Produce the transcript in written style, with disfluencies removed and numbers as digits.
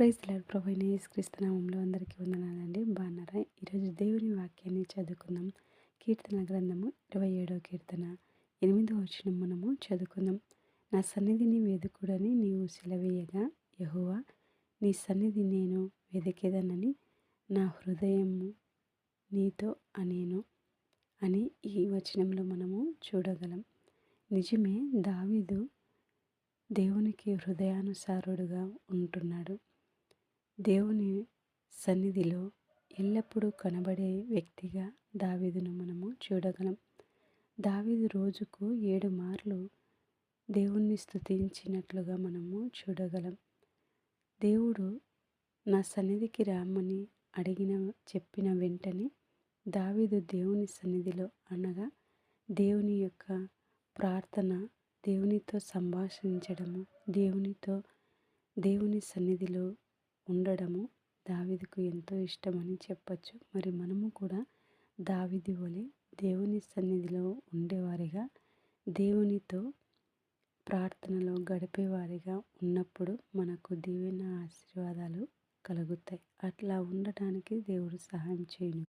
Praise lord. ప్రభువైన యేసుక్రీస్తు నామములో అందరికీ వందనాలండి. బాగున్నారా? ఈరోజు దేవుని వాక్యాన్ని చదువుకుందాం. కీర్తన గ్రంథము 27వ కీర్తన 8వ వచనం మనము చదువుకుందాం. నా సన్నిధిని వెదుకుడని నీవు సెలవీయగా, యెహోవా నీ సన్నిధి నేను వెదికెదనని నా హృదయము నీతో అనేను అని ఈ వచనంలో మనము చూడగలం. నిజమే, దావీదు దేవునికి హృదయానుసారుడుగా ఉంటున్నాడు. దేవుని సన్నిధిలో ఎల్లప్పుడూ కనబడే వ్యక్తిగా దావీదును మనము చూడగలం. దావీదు రోజుకు 7 మార్లు దేవుణ్ణి స్తుతించినట్లుగా మనము చూడగలం. దేవుడు నా సన్నిధికి రామని చెప్పిన వెంటనే దావీదు దేవుని సన్నిధిలో అనగా దేవుని యొక్క ప్రార్థన, దేవునితో సంభాషించడము, దేవుని సన్నిధిలో ఉండడము దావీదుకు ఎంతో ఇష్టమని చెప్పచ్చు. మరి మనము కూడా దావీదు వలె దేవుని సన్నిధిలో ఉండేవారిగా, దేవునితో ప్రార్థనలో గడిపేవారిగా ఉన్నప్పుడు మనకు దీవెన ఆశీర్వాదాలు కలుగుతాయి. అట్లా ఉండటానికి దేవుడు సహాయం చేయను.